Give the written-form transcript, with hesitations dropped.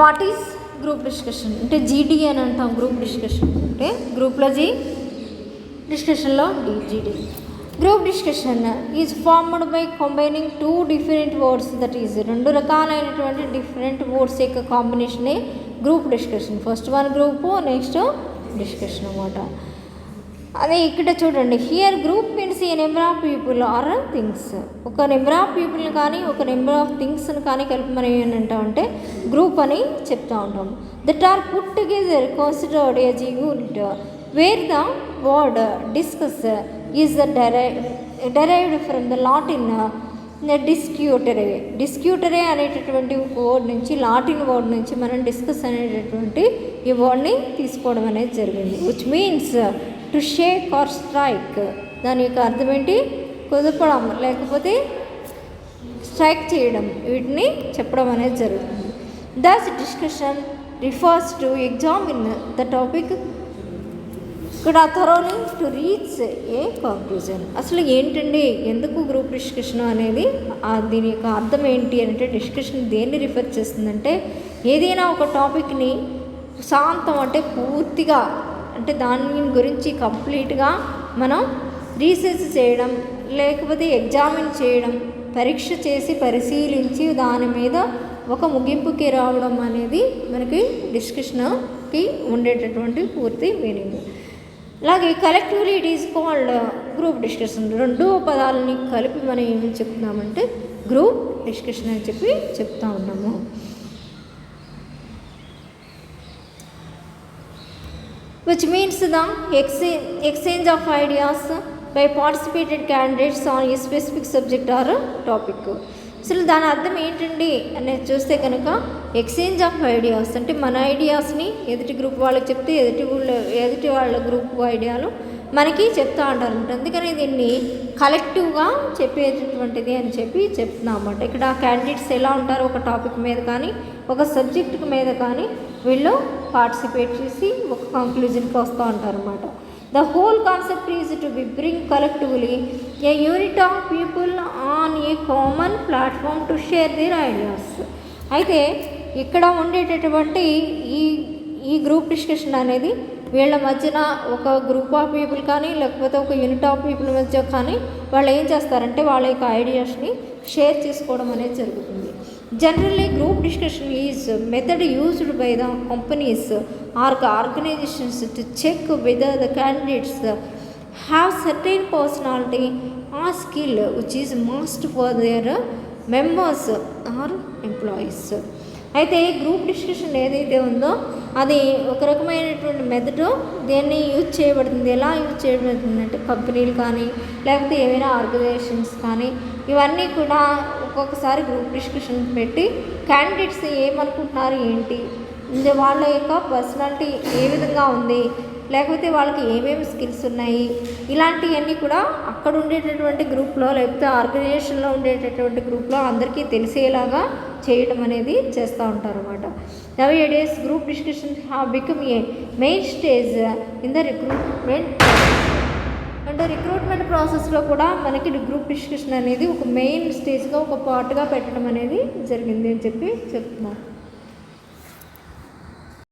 What is group discussion అంటే జీడీ అని అంటాం. గ్రూప్ డిస్కషన్ అంటే గ్రూప్లో జీ, డిస్కషన్లో GD. Group discussion is formed by combining two different words, that is రెండు రకాలైనటువంటి డిఫరెంట్ వర్డ్స్ యొక్క కాంబినేషనే group discussion. First one group, next discussion అన్నమాట. అదే ఇక్కడ చూడండి, here group means a number of people or things. ఒక నెంబర్ ఆఫ్ పీపుల్ని కానీ ఒక నెంబర్ ఆఫ్ థింగ్స్ని కానీ కలిపి మనం ఏమంటామంటే గ్రూప్ అని చెప్తూ ఉంటాం. That are put together considered as a unit where the word discuss is derived from the Latin discutere. Discutere అనేటటువంటి వర్డ్ నుంచి, లాటిన్ వర్డ్ నుంచి మనం డిస్కస్ అనేటటువంటి ఈ వర్డ్ని తీసుకోవడం అనేది జరిగింది. Which means to shake or strike. దాని యొక్క అర్థం ఏంటి? కుదపడం లేకపోతే స్ట్రైక్ చేయడం, వీటిని చెప్పడం అనేది జరుగుతుంది. Thus discussion refers to examine the topic ఇక్కడ thoroughly to reach a conclusion. అసలు ఏంటండి, ఎందుకు గ్రూప్ డిస్కషన్ అనేది, దీని యొక్క అర్థం ఏంటి అంటే డిస్కషన్ దేన్ని రిఫర్ చేస్తుందంటే ఏదైనా ఒక టాపిక్ని శాంతం అంటే పూర్తిగా అంటే దాని గురించి కంప్లీట్గా మనం రీసెర్చ్ చేయడం, లేకపోతే ఎగ్జామిన్ చేయడం, పరీక్ష చేసి పరిశీలించి దాని మీద ఒక ముగింపుకి రావడం అనేది మనకి డిస్కషన్కి ఉండేటటువంటి పూర్తి మీనింగ్. అలాగే collectively it is called group discussion. రెండు పదాలని కలిపి మనం ఏమి చెప్తున్నామంటే గ్రూప్ డిస్కషన్ అని చెప్పి చెప్తా ఉన్నాము. which means the exchange of ideas by participated candidates on a specific subject or topic. అసలు దాని అర్థం ఏంటండి అనేది చూస్తే కనుక ఎక్స్చేంజ్ ఆఫ్ ఐడియాస్ అంటే మన ఐడియాస్ని ఎదుటి గ్రూప్ వాళ్ళకి చెప్తే ఎదుటి వాళ్ళ గ్రూప్ ఐడియాలు మనకి చెప్తూ ఉంటారు అనమాట. అందుకని దీన్ని కలెక్టివ్గా చెప్పేటటువంటిది అని చెప్పి చెప్తున్నాం అన్నమాట. ఇక్కడ క్యాండిడేట్స్ ఎలా ఉంటారు, ఒక టాపిక్ మీద కానీ ఒక సబ్జెక్ట్ మీద కానీ వీళ్ళు పార్టిసిపేట్ చేసి ఒక కంక్లూజన్కి వస్తూ ఉంటారు అన్నమాట. The whole concept is to be bring collectively a unit of people on a common platform to share their ideas. అయితే ఇక్కడ ఉండేటటువంటి ఈ గ్రూప్ డిస్కషన్ అనేది వీళ్ళ మధ్యన ఒక గ్రూప్ ఆఫ్ పీపుల్ కానీ లేకపోతే ఒక యూనిట్ ఆఫ్ పీపుల్ మధ్య కానీ వాళ్ళు ఏం చేస్తారంటే వాళ్ళ యొక్క ఐడియాస్ని షేర్ చేసుకోవడం అనేది జరుగుతుంది. Generally, group discussion is a method used by the companies or organizations to check whether the candidates have certain personality or skill which is must for their members or employees. అయితే group discussion ఏదైతే ఉందో అది ఒక రకమైనటువంటి method దేన్ని use చేయబడుతుంది. ఎలా use చేయబడుతుంది అంటే కంపెనీలు కానీ లేకపోతే ఏమైనా ఆర్గనైజేషన్స్ కానీ ఇవన్నీ కూడా ఒక్కొక్కసారి గ్రూప్ డిస్కషన్ పెట్టి క్యాండిడేట్స్ ఏమనుకుంటున్నారు ఏంటి, వాళ్ళ యొక్క పర్సనాలిటీ ఏ విధంగా ఉంది, లేకపోతే వాళ్ళకి ఏమేమి స్కిల్స్ ఉన్నాయి, ఇలాంటివన్నీ కూడా అక్కడ ఉండేటటువంటి గ్రూప్లో లేకపోతే ఆర్గనైజేషన్లో ఉండేటటువంటి గ్రూప్లో అందరికీ తెలిసేలాగా చేయడం అనేది చేస్తూ ఉంటారు అన్నమాట. Nowadays group discussion have become a main stage in the recruitment. అంటే రిక్రూట్మెంట్ ప్రాసెస్లో కూడా మనకి గ్రూప్ డిస్కషన్ అనేది ఒక మెయిన్ స్టేజ్గా ఒక పార్ట్గా పెట్టడం అనేది జరిగింది అని చెప్పి చెప్తున్నారు.